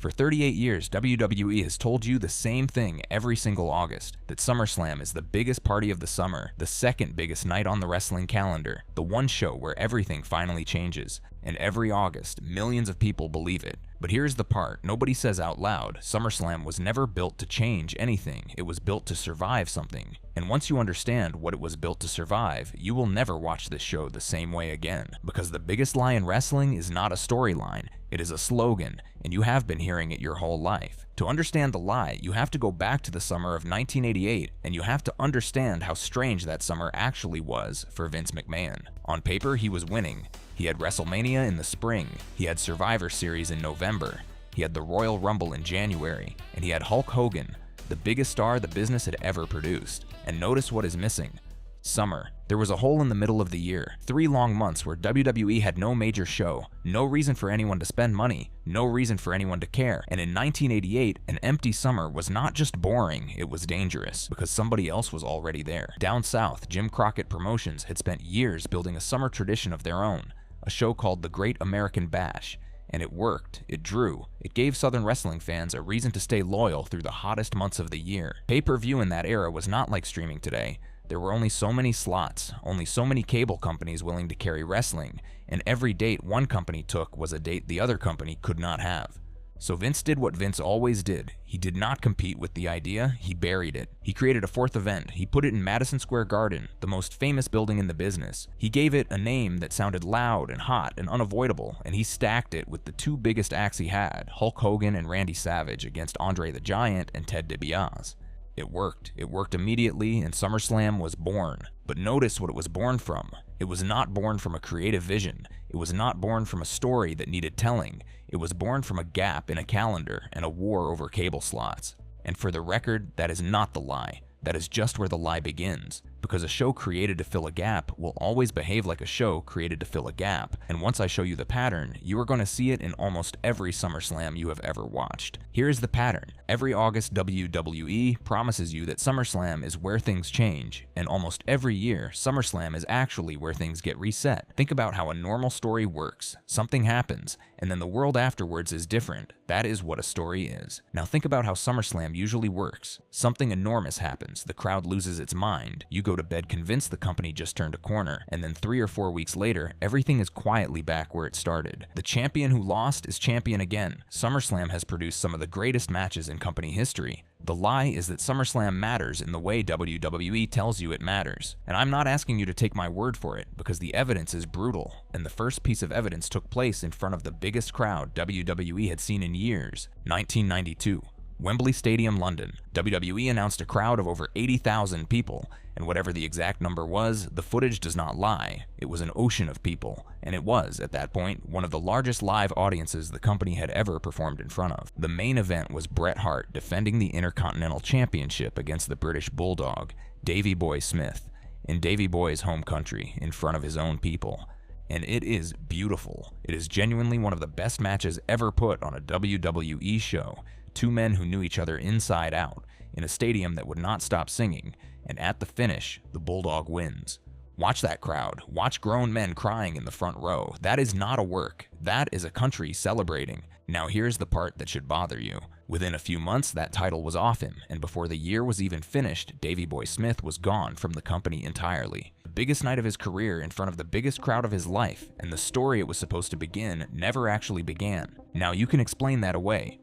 For 38 years, WWE has told you the same thing every single August, that SummerSlam is the biggest party of the summer, the second biggest night on the wrestling calendar, the one show where everything finally changes. And every August, millions of people believe it. But here's the part nobody says out loud: SummerSlam was never built to change anything, it was built to survive something. And once you understand what it was built to survive, you will never watch this show the same way again. Because the biggest lie in wrestling is not a storyline, it is a slogan, and you have been hearing it your whole life. To understand the lie, you have to go back to the summer of 1988, and you have to understand how strange that summer actually was for Vince McMahon. On paper, he was winning. He had WrestleMania in the spring, he had Survivor Series in November, he had the Royal Rumble in January, and he had Hulk Hogan, the biggest star the business had ever produced. And notice what is missing. Summer. There was a hole in the middle of the year, 3 long months where WWE had no major show, no reason for anyone to spend money, no reason for anyone to care. And in 1988, an empty summer was not just boring, it was dangerous, because somebody else was already there. Down south, Jim Crockett Promotions had spent years building a summer tradition of their own, a show called the Great American Bash. And it worked, it drew, it gave Southern wrestling fans a reason to stay loyal through the hottest months of the year. Pay-per-view in that era was not like streaming today. There were only so many slots, only so many cable companies willing to carry wrestling, and every date one company took was a date the other company could not have. So Vince did what Vince always did. He did not compete with the idea, he buried it. He created a 4th event. He put it in Madison Square Garden, the most famous building in the business. He gave it a name that sounded loud and hot and unavoidable, and he stacked it with the 2 biggest acts he had, Hulk Hogan and Randy Savage, against Andre the Giant and Ted DiBiase. It worked. It worked immediately, and SummerSlam was born. But notice what it was born from. It was not born from a creative vision. It was not born from a story that needed telling. It was born from a gap in a calendar and a war over cable slots. And for the record, that is not the lie. That is just where the lie begins. Because a show created to fill a gap will always behave like a show created to fill a gap. And once I show you the pattern, you are going to see it in almost every SummerSlam you have ever watched. Here is the pattern. Every August, WWE promises you that SummerSlam is where things change. And almost every year, SummerSlam is actually where things get reset. Think about how a normal story works. Something happens, and then the world afterwards is different. That is what a story is. Now think about how SummerSlam usually works. Something enormous happens. The crowd loses its mind. You go to bed convinced the company just turned a corner, and then 3 or 4 weeks later, everything is quietly back where it started. The champion who lost is champion again. SummerSlam has produced some of the greatest matches in company history. The lie is that SummerSlam matters in the way WWE tells you it matters. And I'm not asking you to take my word for it, because the evidence is brutal, and the first piece of evidence took place in front of the biggest crowd WWE had seen in years. 1992. Wembley Stadium, London. WWE announced a crowd of over 80,000 people, and whatever the exact number was, the footage does not lie. It was an ocean of people, and it was, at that point, one of the largest live audiences the company had ever performed in front of. The main event was Bret Hart defending the Intercontinental Championship against the British Bulldog, Davey Boy Smith, in Davey Boy's home country, in front of his own people. And it is beautiful. It is genuinely one of the best matches ever put on a WWE show. 2 men who knew each other inside out, in a stadium that would not stop singing, and at the finish, the Bulldog wins. Watch that crowd. Watch grown men crying in the front row. That is not a work. That is a country celebrating. Now here's the part that should bother you. Within a few months, that title was off him, and before the year was even finished, Davey Boy Smith was gone from the company entirely. The biggest night of his career in front of the biggest crowd of his life, and the story it was supposed to begin never actually began. Now you can explain that away.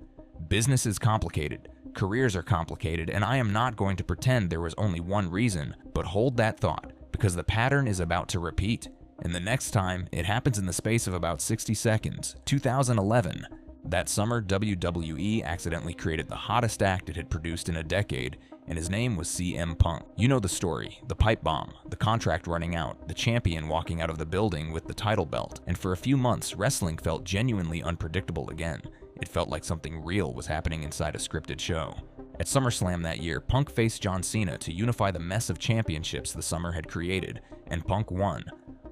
Business is complicated, careers are complicated, and I am not going to pretend there was only one reason, but hold that thought, because the pattern is about to repeat. And the next time, it happens in the space of about 60 seconds. 2011. That summer, WWE accidentally created the hottest act it had produced in a decade, and his name was CM Punk. You know the story, the pipe bomb, the contract running out, the champion walking out of the building with the title belt, and for a few months, wrestling felt genuinely unpredictable again. It felt like something real was happening inside a scripted show. At SummerSlam that year, Punk faced John Cena to unify the mess of championships the summer had created, and Punk won.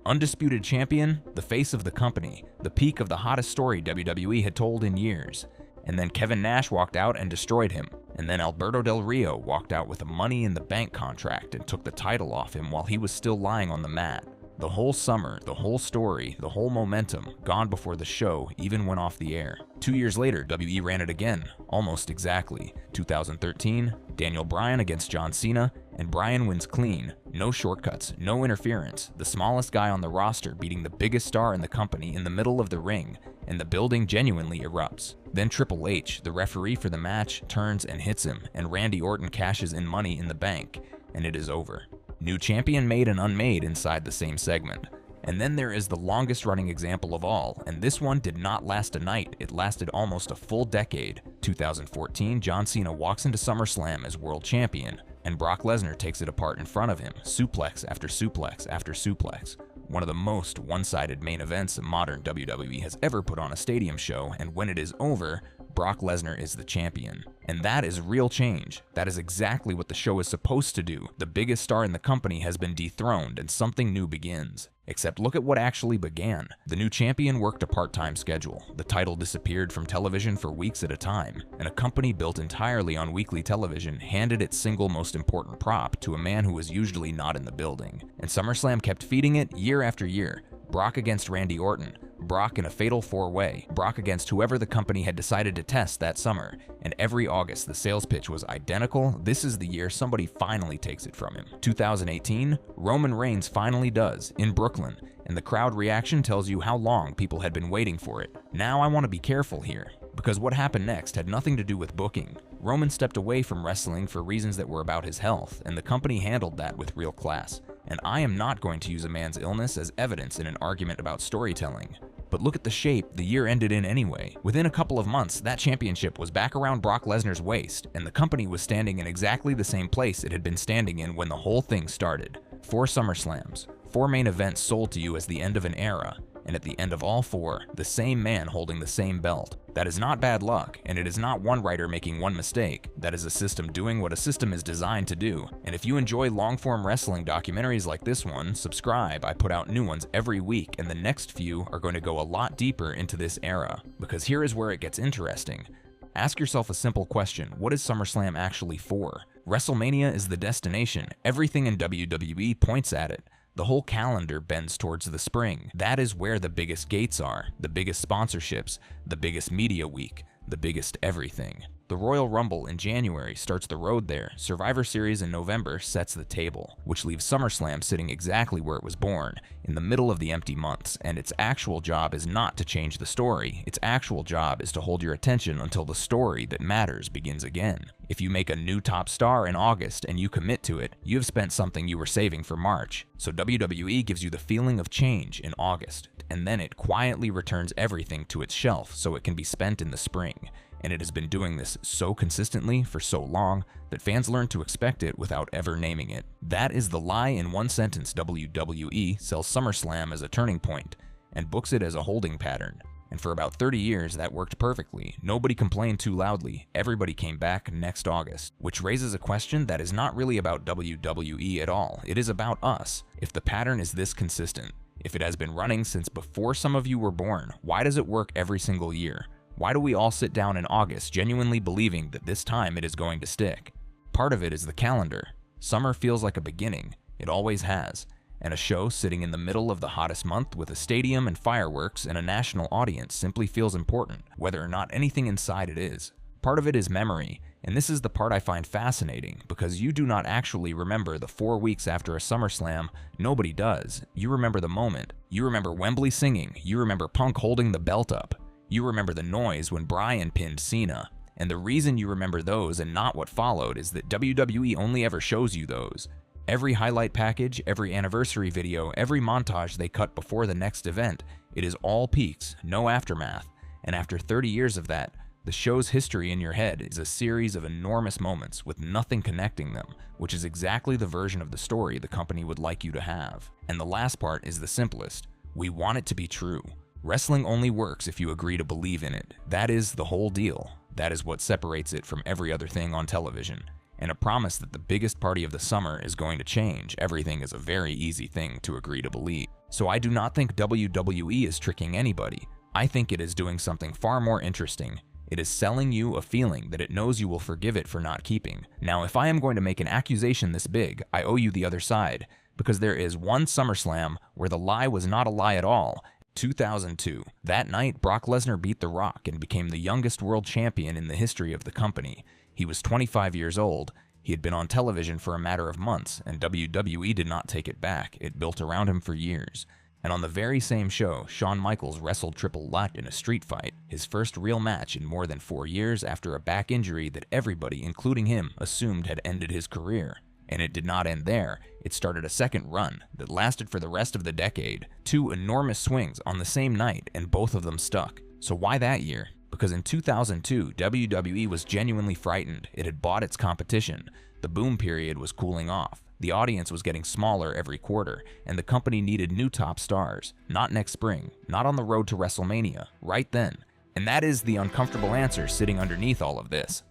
Undisputed champion, the face of the company, the peak of the hottest story WWE had told in years. And then Kevin Nash walked out and destroyed him. And then Alberto Del Rio walked out with a Money in the Bank contract and took the title off him while he was still lying on the mat. The whole summer, the whole story, the whole momentum, gone before the show even went off the air. 2 years later, WWE ran it again, almost exactly. 2013, Daniel Bryan against John Cena, and Bryan wins clean. No shortcuts, no interference. The smallest guy on the roster beating the biggest star in the company in the middle of the ring, and the building genuinely erupts. Then Triple H, the referee for the match, turns and hits him, and Randy Orton cashes in Money in the Bank, and it is over. New champion made and unmade inside the same segment. And then there is the longest running example of all, and this one did not last a night, it lasted almost a full decade. 2014, John Cena walks into SummerSlam as world champion, and Brock Lesnar takes it apart in front of him, suplex after suplex after suplex. One of the most one-sided main events modern WWE has ever put on a stadium show, and when it is over, Brock Lesnar is the champion. And that is real change. That is exactly what the show is supposed to do. The biggest star in the company has been dethroned and something new begins. Except look at what actually began. The new champion worked a part-time schedule. The title disappeared from television for weeks at a time, and a company built entirely on weekly television handed its single most important prop to a man who was usually not in the building. And SummerSlam kept feeding it year after year. Brock against Randy Orton, Brock in a fatal four-way, Brock against whoever the company had decided to test that summer, and every August the sales pitch was identical. This is the year somebody finally takes it from him. 2018, Roman Reigns finally does, in Brooklyn, and the crowd reaction tells you how long people had been waiting for it. Now I want to be careful here, because what happened next had nothing to do with booking. Roman stepped away from wrestling for reasons that were about his health, and the company handled that with real class. And I am not going to use a man's illness as evidence in an argument about storytelling. But look at the shape the year ended in anyway. Within a couple of months, that championship was back around Brock Lesnar's waist, and the company was standing in exactly the same place it had been standing in when the whole thing started. 4 SummerSlams, 4 main events sold to you as the end of an era, and at the end of all 4, the same man holding the same belt. That is not bad luck, and it is not one writer making one mistake. That is a system doing what a system is designed to do. And if you enjoy long-form wrestling documentaries like this one, subscribe. I put out new ones every week, and the next few are going to go a lot deeper into this era. Because here is where it gets interesting. Ask yourself a simple question: what is SummerSlam actually for? WrestleMania is the destination. Everything in WWE points at it. The whole calendar bends towards the spring. That is where the biggest gates are, the biggest sponsorships, the biggest media week, the biggest everything. The Royal Rumble in January starts the road there. Survivor Series in November sets the table, which leaves SummerSlam sitting exactly where it was born, in the middle of the empty months, and its actual job is not to change the story. Its actual job is to hold your attention until the story that matters begins again. If you make a new top star in August and you commit to it, you have spent something you were saving for March. So WWE gives you the feeling of change in August, and then it quietly returns everything to its shelf so it can be spent in the spring. And it has been doing this so consistently for so long that fans learn to expect it without ever naming it. That is the lie in one sentence. WWE sells SummerSlam as a turning point and books it as a holding pattern. And for about 30 years, that worked perfectly. Nobody complained too loudly. Everybody came back next August. Which raises a question that is not really about WWE at all. It is about us. If the pattern is this consistent, if it has been running since before some of you were born, why does it work every single year? Why do we all sit down in August genuinely believing that this time it is going to stick? Part of it is the calendar. Summer feels like a beginning. It always has. And a show sitting in the middle of the hottest month with a stadium and fireworks and a national audience simply feels important, whether or not anything inside it is. Part of it is memory, and this is the part I find fascinating, because you do not actually remember the 4 weeks after a SummerSlam. Nobody does. You remember the moment. You remember Wembley singing. You remember Punk holding the belt up. You remember the noise when Bryan pinned Cena. And the reason you remember those and not what followed is that WWE only ever shows you those. Every highlight package, every anniversary video, every montage they cut before the next event, it is all peaks, no aftermath. And after 30 years of that, the show's history in your head is a series of enormous moments with nothing connecting them, which is exactly the version of the story the company would like you to have. And the last part is the simplest. We want it to be true. Wrestling only works if you agree to believe in it. That is the whole deal. That is what separates it from every other thing on television. And a promise that the biggest party of the summer is going to change everything is a very easy thing to agree to believe. So I do not think WWE is tricking anybody. I think it is doing something far more interesting. It is selling you a feeling that it knows you will forgive it for not keeping. Now, if I am going to make an accusation this big, I owe you the other side. Because there is one SummerSlam where the lie was not a lie at all. 2002. That night, Brock Lesnar beat The Rock and became the youngest world champion in the history of the company. He was 25 years old. He had been on television for a matter of months, and WWE did not take it back. It built around him for years. And on the very same show, Shawn Michaels wrestled Triple H in a street fight, his first real match in more than 4 years after a back injury that everybody, including him, assumed had ended his career. And it did not end there. It started a second run that lasted for the rest of the decade. 2 enormous swings on the same night, and both of them stuck. So why that year? Because in 2002, WWE was genuinely frightened. It had bought its competition. The boom period was cooling off. The audience was getting smaller every quarter, and the company needed new top stars. Not next spring, not on the road to WrestleMania, right then. And that is the uncomfortable answer sitting underneath all of this.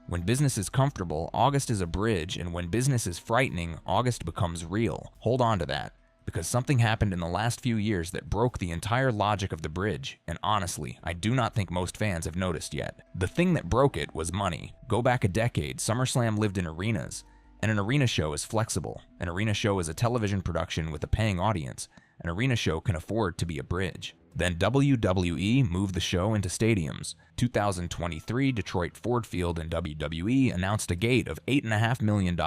When business is comfortable, August is a bridge, and when business is frightening, August becomes real. Hold on to that, because something happened in the last few years that broke the entire logic of the bridge, and honestly, I do not think most fans have noticed yet. The thing that broke it was money. Go back a decade, SummerSlam lived in arenas, and an arena show is flexible. An arena show is a television production with a paying audience. An arena show can afford to be a bridge. Then WWE moved the show into stadiums. 2023, Detroit Ford Field and WWE announced a gate of $8.5 million,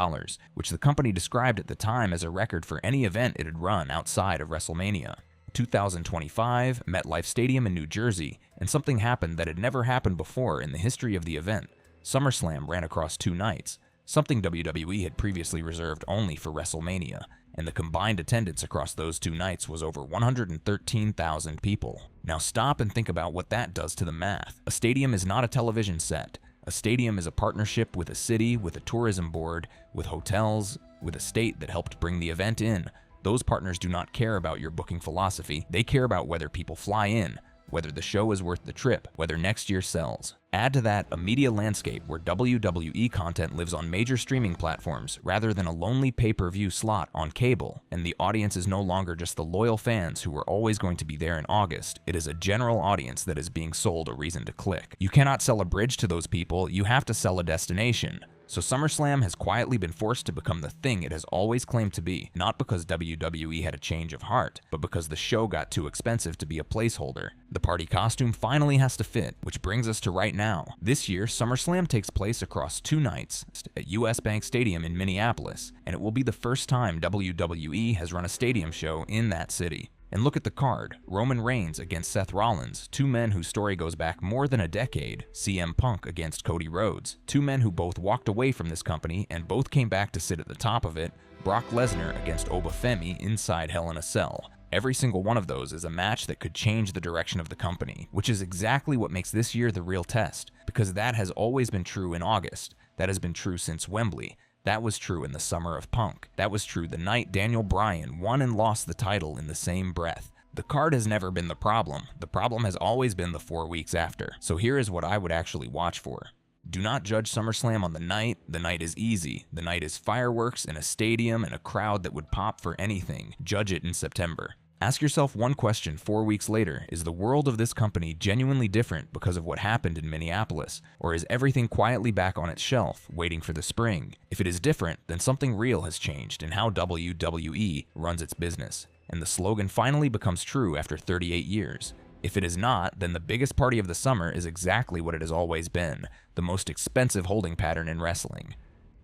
which the company described at the time as a record for any event it had run outside of WrestleMania. 2025, MetLife Stadium in New Jersey, and something happened that had never happened before in the history of the event. SummerSlam ran across 2 nights, something WWE had previously reserved only for WrestleMania, and the combined attendance across those 2 nights was over 113,000 people. Now stop and think about what that does to the math. A stadium is not a television set. A stadium is a partnership with a city, with a tourism board, with hotels, with a state that helped bring the event in. Those partners do not care about your booking philosophy. They care about whether people fly in, whether the show is worth the trip, whether next year sells. Add to that a media landscape where WWE content lives on major streaming platforms rather than a lonely pay-per-view slot on cable, and the audience is no longer just the loyal fans who were always going to be there in August. It is a general audience that is being sold a reason to click. You cannot sell a bridge to those people, you have to sell a destination. So SummerSlam has quietly been forced to become the thing it has always claimed to be, not because WWE had a change of heart, but because the show got too expensive to be a placeholder. The party costume finally has to fit, which brings us to right now. This year, SummerSlam takes place across 2 nights at US Bank Stadium in Minneapolis, and it will be the first time WWE has run a stadium show in that city. And look at the card. Roman Reigns against Seth Rollins, 2 men whose story goes back more than a decade. CM Punk against Cody Rhodes, 2 men who both walked away from this company and both came back to sit at the top of it. Brock Lesnar against Obafemi inside Hell in a Cell. Every single one of those is a match that could change the direction of the company, which is exactly what makes this year the real test, because that has always been true in August. That has been true since Wembley. That was true in the summer of Punk. That was true the night Daniel Bryan won and lost the title in the same breath. The card has never been the problem. The problem has always been the 4 weeks after. So here is what I would actually watch for. Do not judge SummerSlam on the night. The night is easy. The night is fireworks in a stadium and a crowd that would pop for anything. Judge it in September. Ask yourself one question 4 weeks later. Is the world of this company genuinely different because of what happened in Minneapolis? Or is everything quietly back on its shelf, waiting for the spring? If it is different, then something real has changed in how WWE runs its business. And the slogan finally becomes true after 38 years. If it is not, then the biggest party of the summer is exactly what it has always been, the most expensive holding pattern in wrestling.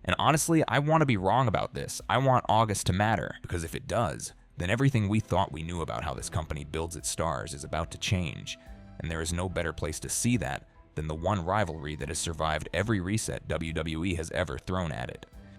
And honestly, I want to be wrong about this. I want August to matter, because if it does, then everything we thought we knew about how this company builds its stars is about to change, and there is no better place to see that than the one rivalry that has survived every reset WWE has ever thrown at it.